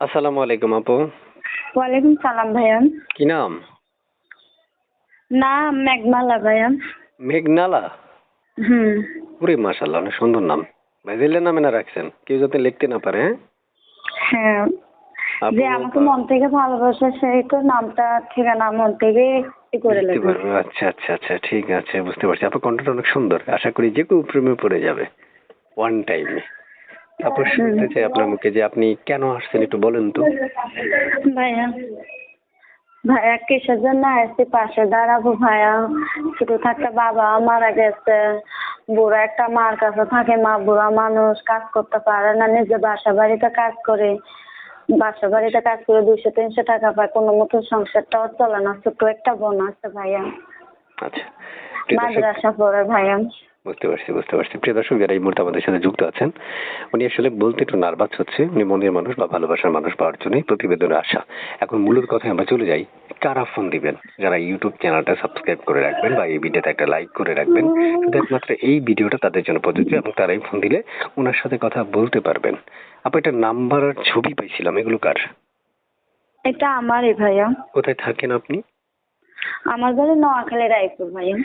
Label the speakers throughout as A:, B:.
A: আসসালামু আলাইকুম আপু।
B: ওয়ালাইকুম সালাম ভাইয়া।
A: কি নাম?
B: নাম মেঘমালা ভাইয়া।
A: মেঘনালা?
B: হুম।
A: ওরে মাশাআল্লাহ, অনেক সুন্দর নাম। ব্রাজিলের নামে না রাখছেন, কেউ যাতে লিখতে না পারে। হ্যাঁ
B: হ্যাঁ, যে
A: আপু
B: আমাকে মন থেকে ভালোবাসে সেই তো নামটা ঠিকানা মন থেকে করে
A: লিখতে
B: লেখে।
A: পারবে। আচ্ছা আচ্ছা আচ্ছা, ঠিক আছে, বুঝতে পারছি। আপনার কণ্ঠটা অনেক সুন্দর, আশা করি যে কেউ প্রেমে পড়ে যাবে ওয়ান টাইমে। তারপর
B: হুম।
A: শুনতে চাই আপনার মুখে যে আপনি কেন আসছেন, একটু বলেন তো।
B: ভাইয়া, ভাইয়া কিসের জন্য আসছি পাশে দাঁড়াবো ভাইয়া? ছোট থাকতে বাবা মারা গেছে, বুড়া একটা মার কাছে থাকে, মা বুড়া মানুষ কাজ করতে পারে না, নিজে বাসা বাড়িতে কাজ করে, বাসা বাড়িতে কাজ করে 200-300 টাকা পায়, কোনো মতো সংসারটাও চলে না। ছোট একটা বোন আছে ভাইয়া,
A: আচ্ছা, প্রিয় দর্শক,
B: মাদ্রাসা পড়ে ভাইয়া।
A: বুঝতে পারছি। প্রিয় দর্শক, যারা এই মুহূর্তে আমাদের সাথে যুক্ত আছেন, উনি আসলে বলতে একটু নার্ভাস হচ্ছে। উনি মনের মানুষ বা ভালোবাসার মানুষ পাওয়ার জন্যই প্রতিবেদনে আসা। এখন মূলত কথায় আমরা চলে যাই। কারা ফোন দিবেন? যারা ইউটিউব চ্যানেলটা সাবস্ক্রাইব করে রাখবেন বা এই ভিডিওতে একটা লাইক করে রাখবেন, শুধু একমাত্র এই ভিডিওটা তাদের জন্য প্রযোজ্য এবং তারাই ফোন দিলে ওনার সাথে কথা বলতে পারবেন। আপু, একটা নাম্বার আর ছবি পাইছিলাম, এগুলো কার?
B: এটা আমারই ভাইয়া।
A: কোথায় থাকেন আপনি?
B: আমার বাড়ি নোয়াখালী রায়পুর ভাইয়া।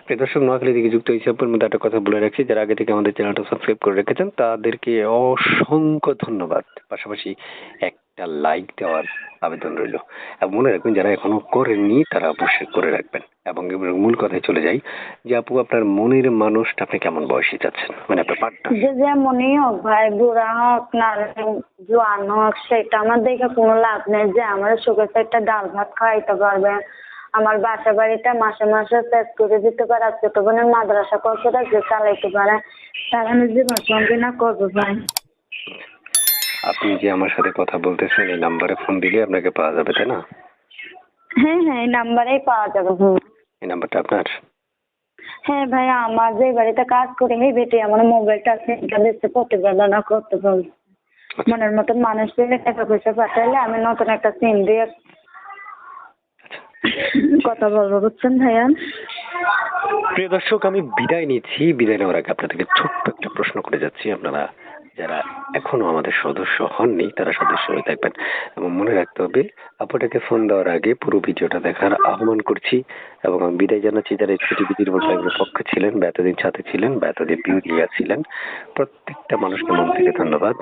A: প্রিয় দর্শক, নোয়াখালী থেকে যুক্ত হয়েছে আপনার মধ্যে একটা কথা বলে রাখছি, যারা আগে থেকে আমাদের চ্যানেলটা সাবস্ক্রাইব করে রেখেছেন তাদেরকে অসংখ্য ধন্যবাদ। পাশাপাশি একটা লাইক দেওয়ার আবেদন রইল। এবং মনে রাখবেন, যারা এখনো করেননি তারা অবশ্যই করে রাখবেন। এবং এবার মূল কথায় চলে যাই যে আপু, আপনার মনের মানুষটা আপনি কেমন বয়সী চাচ্ছেন, মানে আপনার পার্টনার?
B: যে যেমনই হোক ভাই, বুড়া হোক না জোয়ান হোক, সেটা আমার দেখে কোনো লাভ নেই। যে আমার সুখে একটা ডাল ভাত খাওয়াইতে পারবে, আমার বাসা বাড়িটা মাসে মাসে শেষ করে দিতে পারে, আর ছোট বোনের মাদ্রাসা খরচটা যে চালাইতে পারে, তার আমি জীবন সঙ্গী না করবো ভাই।
A: আপনি যে আমার সাথে কথা বলতেছেন, এই নাম্বারে ফোন দিলে আপনাকে পাওয়া যাবে, তাই না?
B: হ্যাঁ হ্যাঁ, এই নাম্বারেই পাওয়া যাবে ভাই।
A: এই নাম্বারটা আপনার?
B: হ্যাঁ ভাইয়া, আমার যে বাড়িতে কাজ করে এই বেটে আমার মোবাইলটা দিচ্ছে, প্রতিবেদনা করতে বলছে। মনের মতন মানুষ পেলে টাকা পয়সা পাঠালে আমি নতুন একটা সিম দিয়ে কথা বলবো, বুঝছেন ভাইয়া?
A: প্রিয় দর্শক, আমি বিদায় নিচ্ছি। বিদায় নেওয়ার আগে আপনাদেরকে ছোট্ট একটা প্রশ্ন করে যাচ্ছি। আপনারা যারা এখনো আমাদের সদস্য হননি তারা সদস্য হয়ে থাকবেন এবং মনে রাখতে হবে, আপনাকে ফোন দেওয়ার আগে পুরো ভিডিওটা দেখার আহ্বান করছি। এবং আমি বিদায় জানাচ্ছি যারা টিভি নির্মল সাহেবের পক্ষে ছিলেন বা এতদিন সাথে ছিলেন বা এতদিন ভিউ দিয়ে ছিলেন। প্রত্যেকটা মানুষকে মন থেকে ধন্যবাদ।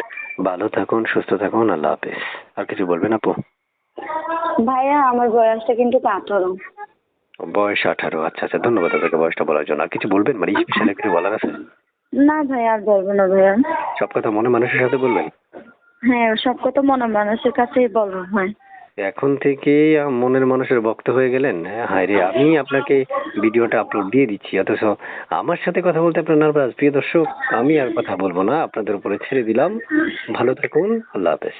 A: ভালো থাকুন, সুস্থ থাকুন, আল্লাহ হাফেজ। আর কিছু বলবেন আপু?
B: ভাইয়া, আমার বয়সটা কিন্তু 18।
A: বয়স 18? আচ্ছা আচ্ছা, ধন্যবাদ আপনাকে বয়সটা বলার জন্য। আর কিছু বলবেন, মানে স্পেশাল কিছু বলার আছে?
B: না ভাইয়া, আর বলবো না ভাইয়া।
A: সব কথা মনে মানুষের সাথে বলবেন?
B: হ্যাঁ, সব কথা মনে মানুষের কাছেই বলবো ভাই।
A: এখন থেকে মনের মানুষের ভক্ত হয়ে গেলেন? হায় রে, আমি আপনাকে ভিডিওটা আপলোড দিয়ে দিচ্ছি, অথচ আমার সাথে কথা বলতে আপনার নার্ভাস। প্রিয় দর্শক, আমি আর কথা বলবো না, আপনাদের উপরে ছেড়ে দিলাম। ভালো থাকুন, আল্লাহ হাফেজ।